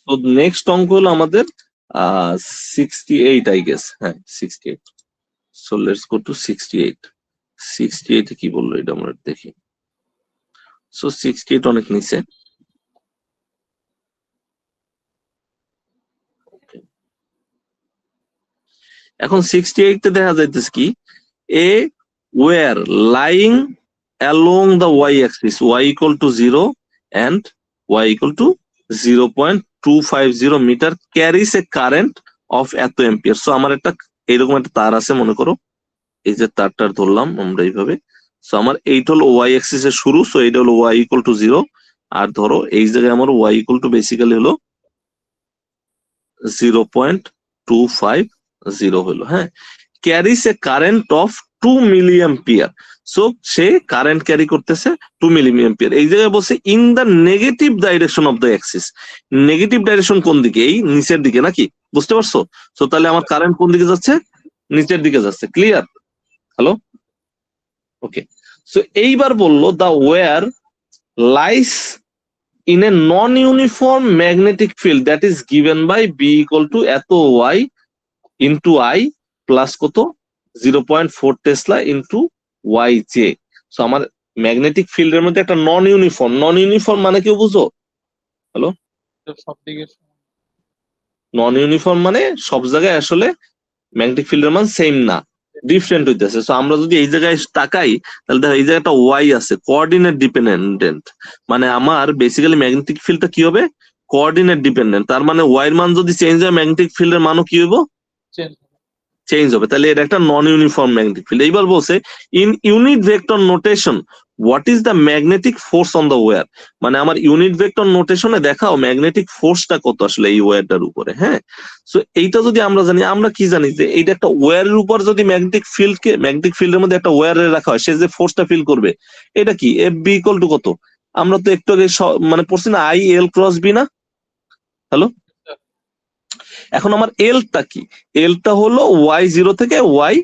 তো নেক্সট অঙ্ক হলো আমাদের 68 আই গেস, হ্যাঁ 68। So let's go to 68। 68 কি বললো এটা আমরা দেখি। সো 68 অনেক নিচে। এখন 68 তে দেখা যাইতেছে কি, a wire lying along the y-axis y equal to 0 and y equal to 0.250 meter carries a current of এত অ্যাম্পিয়ার। সো আমার একটা এরকম একটা তার আছে মনে করো, এই যে তারটার ধরলাম আমরা এইভাবে। সো আমার এইটা হলো ওয়াই অ্যাক্সিস এর শুরু, সো এইটা হলো ওয়াই ইকুয়াল টু 0। আর ধরো এই জায়গায় আমার ওয়াই ইকুয়াল টু বেসিক্যালি হলো 0.250 হলো, হ্যাঁ। ক্যারিস এ current of 2 milliampere. So say current carry করতেছে 2 মিলিঅ্যাম্পিয়ার। এই জায়গায় বলছে in the negative direction of the Axis. Negative direction কোন দিকে? এই নিচের দিকে নাকি, বুঝতে পারছো? সো তাহলে আমার কারেন্ট কোন দিকে যাচ্ছে? নিচের দিকে যাচ্ছে। ক্লিয়ার? হ্যালো, ওকে। সো এইবার বললো the wire lies in a non uniform magnetic field that is given by B equal to এত ওয়াই ইন্টু আই প্লাস কত 0.4 tesla into Y J. So আমার ম্যাগনেটিক ফিল্ডের মধ্যে একটা নন ইউনিফর্ম, নন ইউনিফর্ম মানে কেউ বুঝো? হ্যালো, সব দিকে নন ইউনিফর্ম মানে সব জায়গায় আসলে ম্যাগনেটিক ফিল্ডের মান সেম না, ডিফারেন্ট হইতেছে। সো আমরা যদি এই জায়গায় তাকাই তাহলে দেখো এই জায়গায় একটা ওয়াই আছে, কোঅর্ডিনেট ডিপেন্ডেন্ট। মানে আমার বেসিক্যালি ম্যাগনেটিক ফিল্ডটা কি হবে? Coordinate dependent. তার মানে ওয়াই এর মান যদি চেঞ্জ হয় ম্যাগনেটিক ফিল্ডের মানও কি হইব? চেঞ্জ হবে। তাহলে এটা একটা নন ইউনিফর্ম ম্যাগনেটিক ফিল্ড। এইবার বলছে in unit vector notation what is the magnetic force on the wire. মানে আমার ইউনিট ভেক্টর নোটেশনে দেখাও ম্যাগনেটিক ফোর্সটা কত আসলে এই ওয়্যারটার উপরে, হ্যাঁ। সো এইটা যদি আমরা জানি, আমরা কি জানি যে এইটা একটা ওয়্যারের উপর যদি ম্যাগনেটিক ফিল্ডের মধ্যে একটা ওয়্যারে রাখা হয়, সে যে ফোর্সটা ফিল করবে এটা কি এফ বি ইকুয়াল টু কত? আমরা তো একটু আগে মানে পড়ছি না, আই এল ক্রস বি না? হ্যালো, এখন আমার এলটা কি? এলটা হলো ওয়াই 0 থেকে ওয়াই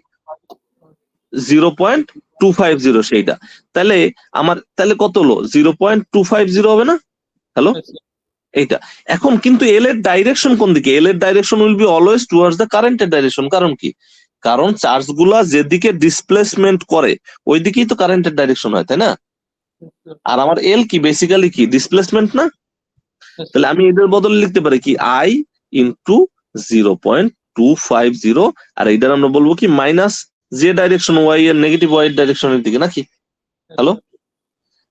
0.250 সেইটা। তাহলে আমার তাহলে কত হলো? 0.250 হবে না? হ্যালো, এইটা। এখন কিন্তু এল এর ডাইরেকশন কোন দিকে? এল এর direction will be always towards the কারেন্টের ডাইরেকশন। কারণ কি? কারণ চার্জ গুলা যেদিকে ডিসপ্লেসমেন্ট করে ওই দিকেই তো কারেন্টের ডাইরেকশন হয়, তাই না? আর আমার এল কি বেসিক্যালি কি ডিসপ্লেসমেন্ট না? তাহলে আমি এটার বদলে লিখতে পারি কি আই ইন্টু 0.250, আর এইটার আমরা বলবো কি মাইনাস যে ডাইরেকশন ওয়াই এর নেগেটিভ ওয়াই ডাইরেকশনের দিকে নাকি। হ্যালো,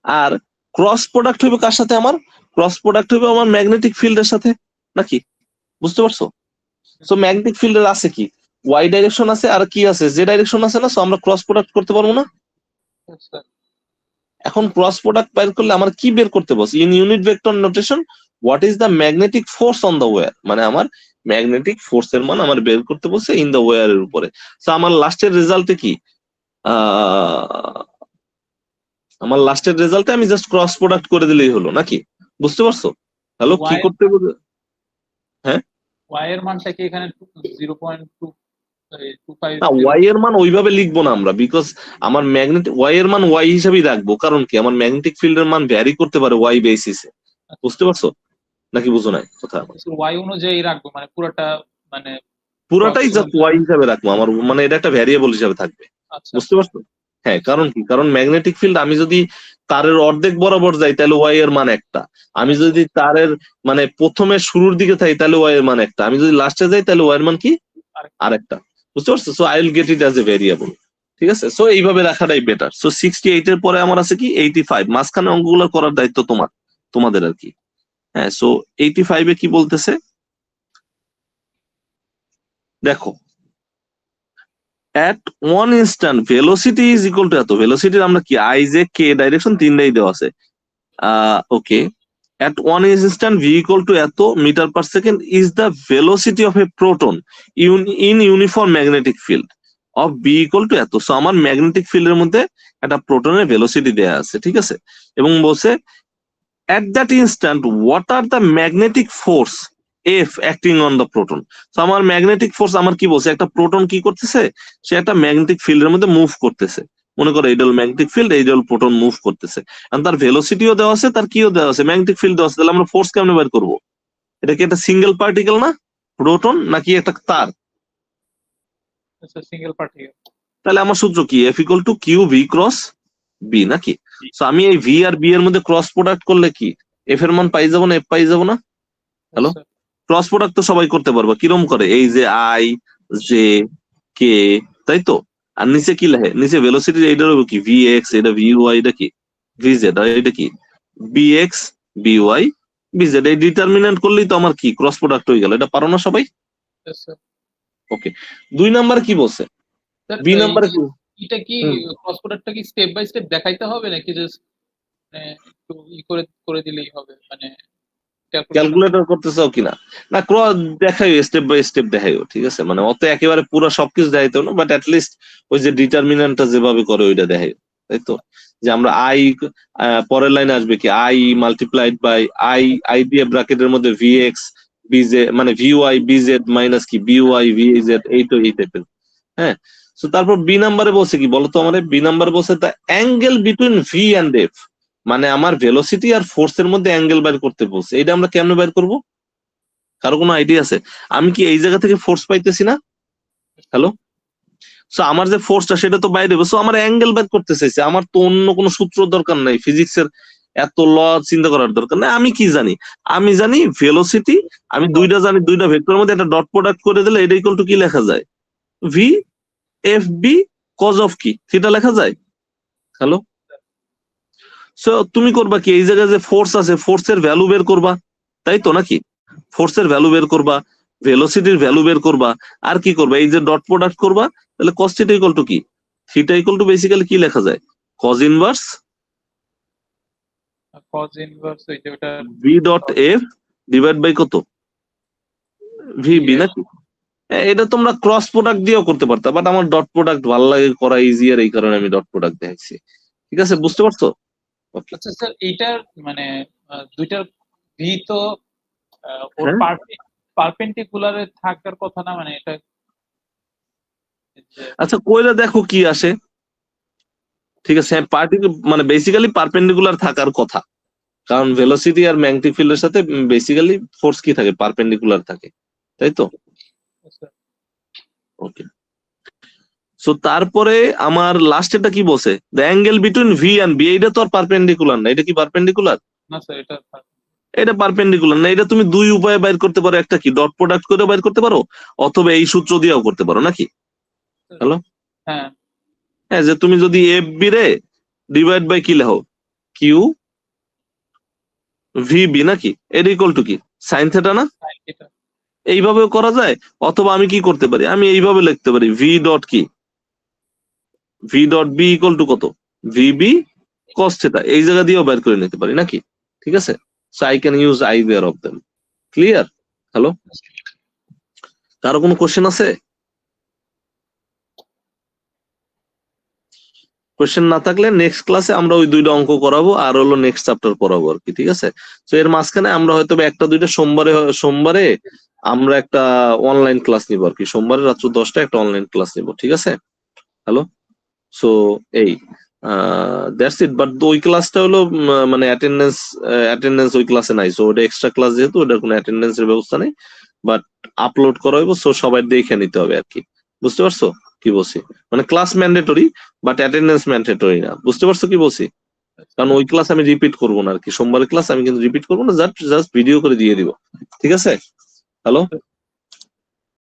আর ক্রস প্রোডাক্ট হইবে কার সাথে? আমার ক্রস প্রোডাক্ট হইবে আমার ম্যাগনেটিক ফিল্ডের সাথে নাকি, বুঝতে পারছো? সো ম্যাগনেটিক ফিল্ডের আছে কি ওয়াই ডাইরেকশন আছে আর কি আছে যে ডাইরেকশন আছে না। সো আমরা ক্রস প্রোডাক্ট করতে পারবো না? এখন ক্রস প্রোডাক্ট বের করলে আমার কি বের করতে বলছে? In unit vector notation what is the magnetic force on the wire. মানে আমার ম্যাগনেটিক ফোর্স এর মান আমার বের করতে বলছে ইন দ্য ওয়্যার এর উপরে। সো আমার লাস্টের রেজাল্টে কি আমার লাস্টের রেজাল্টে আমি জাস্ট ক্রস প্রোডাক্ট করে দিলেই হলো নাকি, বুঝতে পারছো? হ্যালো, কি করতে বলছে? হ্যাঁ, ওয়াই এর মানটা কি এখানে 0.225? না ওয়াই এর মান ওইভাবে লিখবো না আমরা, বিকজ আমার ম্যাগনেটিক ওয়াই এর মান ওয়াই হিসাবেই রাখবো। কারণ কি আমার ম্যাগনেটিক ফিল্ডের মান ভ্যারি করতে পারে ওয়াই বেসিসে, বুঝতে পারছো নাকি বুঝো নাই কথা? ওয়াই অনুযায়ী রাখবো মানে পুরোটা, মানে পুরাটাই জাস্ট ওয়াই হিসাবে রাখবো আমার, মানে এটা একটা ভ্যারিয়েবল হিসাবে থাকবে, বুঝতে পারছো? হ্যাঁ, কারণ কি কারণ ম্যাগনেটিক ফিল্ড আমি যদি তারের অর্ধেক বরাবর যাই তাহলে ওয়াই এর মান একটা, আমি যদি তারের মানে প্রথমে শুরুর দিকে থাকি তাহলে ওয়াই এর মান একটা, আমি যদি লাস্টে যাই তাহলে ওয়াই এর মান কি আরেকটা, বুঝতে পারছো? So I will get it as a variable, ঠিক আছে? সো এইভাবে রাখাটাই বেটার। সো 68 এর পরে আমার আছে কি 85, মাঝখানে অঙ্কগুলো করার দায়িত্ব তোমাদের আর কি। হ্যাঁ, সো 85 এ কি বলতেছে দেখো, at one instant velocity is equal to এত। ভেলোসিটির আমরা কি আই জে কে ডাইরেকশন তিনটাই দেওয়া আছে। Okay, at one instant v equal to এত metre per second is the velocity of a proton in uniform magnetic field of b equal to এত। So আমার magnetic ফিল্ডের মধ্যে একটা প্রোটনের ভেলোসিটি দেয়া আছে, ঠিক আছে? এবং বলছে at that instant what are the magnetic force F acting on the proton। তো আমার ম্যাগনেটিক ফোর্স আমার কি বলছে, একটা প্রোটন কি করতেছে, সে একটা ম্যাগনেটিক ফিল্ডের মধ্যে মুভ করতেছে। মনে করো এইটা হল ম্যাগনেটিক ফিল্ড, এইটা হল প্রোটন মুভ করতেছে, আর তার ভেলোসিটিও দেওয়া আছে, তার কিও দেওয়া আছে, ম্যাগনেটিক ফিল্ড দেওয়া আছে। তাহলে আমরা ফোর্স কেমনে বের করবো? এটা কি একটা সিঙ্গেল পার্টিকেল না, প্রোটন নাকি একটা তার? আচ্ছা, সিঙ্গেল পার্টিকেল। তাহলে আমার সূত্র কি, F equal to Q V cross B নাকি? তো আমি এই ভি আর বি এর মধ্যে ক্রস প্রোডাক্ট করলে কি এফ এর মান পাই যাবো না, এফ পাই যাবো না? হ্যালো, আচ্ছা, ক্রস প্রোডাক্ট তো সবাই করতে পারবো, কিরম করে, এই যে আই জে কে, তাই তো। আর নিচে কি লেখে, নিচে ভেলোসিটি, এইটা হবে কি ভি এক্স, এটা ভি ওয়াই, এটা কি ভি জেড, আর এটা কি B X B Y B Z. এই ডিটারমিনেন্ট করলেই তো আমার কি ক্রস প্রোডাক্ট হয়ে গেল। এটা পারো না সবাই? আচ্ছা। ওকে, 2 নাম্বার কি বলছে, স্যার, বি নাম্বার কি? এটা কি হুম, ক্রস প্রোডাক্টটা কি স্টেপ বাই স্টেপ দেখাইতে হবে নাকি জাস্ট একটু করে করে দিলেই হবে, মানে ক্যালকুলেশন? ক্যালকুলেটর করতে চাও কিনা? না, ক্রস দেখাই, স্টেপ বাই স্টেপ দেখাইও, ঠিক আছে, মানে অত একেবারে পুরো সবকিছু দেখাইতো না, বাট অ্যাটলিস্ট ওই যে ডিটারমিনেন্টটা যেভাবে করে ওইটা দেখাই, তাই তো। যে আমরা আই, পরের লাইনে আসবে কি I multiplied by I, I দিয়ে ব্র্যাকেটের মধ্যে ভি এক্স বিজে, মানে ভি ওয়াই বিজেড মাইনাস কি বি ওয়াই ভি জেড, এই তো এই টাইপের। হ্যাঁ, তো তারপর বি নাম্বারে বলছে কি বলতো, আমাদের বি নাম্বার বলছে the angle between V and F, মানে আমার ভেলোসিটি আর ফোর্স এর মধ্যে অ্যাঙ্গেল বের করতে বলছে। এটা আমরা কেমনে বের করব? কারো কোনো আইডিয়া আছে? আমি কি এই জায়গা থেকে ফোর্স পাইতেছি না? হ্যালো, সো আমার যে ফোর্সটা সেটা তো বাইরে, সো আমার অ্যাঙ্গেল বের করতে চাইছে, আমার তো অন্য কোনো সূত্র দরকার নাই, ফিজিক্সের এত ল চিন্তা করার দরকার নাই। আমি কি জানি, আমি জানি ভেলোসিটি, আমি দুইটা জানি, দুইটা ভেক্টরের মধ্যে একটা ডট প্রোডাক্ট করে দিলে এটা ইকুয়াল টু কি লেখা যায়, V F B cause of কি সেটা লেখা যায়। হ্যালো, সো তুমি করবা কি, এই জায়গায় যে ফোর্স আছে ফোর্সের ভ্যালু বের করবা, তাই তো নাকি? ফোর্সের ভ্যালু বের করবা, ভেলোসিটির ভ্যালু বের করবা, আর কি করবা, এই যে ডট প্রোডাক্ট করবা। তাহলে cos থিটা ইকুয়াল টু কি, থিটা ইকুয়াল টু বেসিক্যালি কি লেখা যায়, cos ইনভার্স কজ ইনভার্স ওই যে ওটা V dot F divide by কত, ভি বি নাকি? এটা তোমরা ক্রস প্রোডাক্ট দিয়েও করতে পারতা, বাট আমার ডট প্রোডাক্ট ভালো লাগে করা ইজিয়ার, এই কারণে আমি ডট প্রোডাক্ট দেখাইছি। ঠিক আছে, বুঝতে পারছো? ওকে, আচ্ছা স্যার, এইটার মানে দুইটার ভি তো ওর হ্যাঁ, পারপেন্ডিকুলারে থাকার কথা না, মানে এটা যে আচ্ছা কইরা দেখো কি আসে। ঠিক আছে, মানে বেসিক্যালি পারপেন্ডিকুলার থাকার কথা, কারণ ভেলোসিটি আর ম্যাগনেটিক ফিল্ডের সাথে বেসিক্যালি ফোর্স কি থাকে, পারপেন্ডিকুলার থাকে, তাই তো। আচ্ছা, ওকে, সো তারপরে আমার লাস্ট এটা কি বলছে, the angle between V and B, এটা তো আর পারপেন্ডিকুলার না, এটা কি পারপেন্ডিকুলার? না স্যার, এটা এটা পারপেন্ডিকুলার না। এটা তুমি দুই উপায়ে বাইর করতে পারো, একটা কি ডট প্রোডাক্ট করে বাইর করতে পারো, অথবা এই সূত্র দিয়েও করতে পারো নাকি? হ্যালো, হ্যাঁ। হ্যাঁ, যে তুমি যদি এফ বি রে ডিভাইড বাই কি লেখো, কিউ ভি বি নাকি, এটা ইকুয়াল টু কি সাইন থেটা না? এটা এইভাবেও করা যায়, অথবা আমি কি করতে পারি, আমি এইভাবে লিখতে পারি ভি ডট কি, V dot B equal to কত, ভি বি কস থেটা, এই জায়গা দিয়েও বের করে নিতে পারি নাকি? ঠিক আছে, so I can use either of them. Clear? Hello, কারো কোনো কোশ্চেন আছে? কোশ্চেন না থাকলে নেক্সট ক্লাসে আমরা ওই দুইটা অঙ্ক করাবো, আর হলো নেক্সট চ্যাপ্টার পড়াবো আর কি। ঠিক আছে, তো এর মাঝখানে আমরা হয়তো একটা দুইটা সোমবারে আমরা একটা অনলাইন ক্লাস নিবো আর কি, সোমবারে রাত্র 10টায় একটা অনলাইন ক্লাস নিবো। ঠিক আছে, হ্যালো, সো এই দ্যাটস ইট। বাট ওই ক্লাসটা হলো মানে অ্যাটেন্ডেন্স ওই ক্লাসে নাই, সো ওটা এক্সট্রা ক্লাস, যেহেতু ওটার কোনো অ্যাটেন্ডেন্সের ব্যবস্থা নেই, বাট আপলোড করা হইব, সো সবাই দেখে নিতে হবে আর কি। বুঝতে পারছো কি বলছি? মানে class mandatory, but attendance mandatory না। বুঝতে পারছো কি বলছি? কারণ ওই ক্লাস আমি রিপিট করবো না আর কি, সোমবারের ক্লাস আমি কিন্তু রিপিট করবো না, জাস্ট ভিডিও করে দিয়ে দিব। ঠিক আছে, হ্যালো।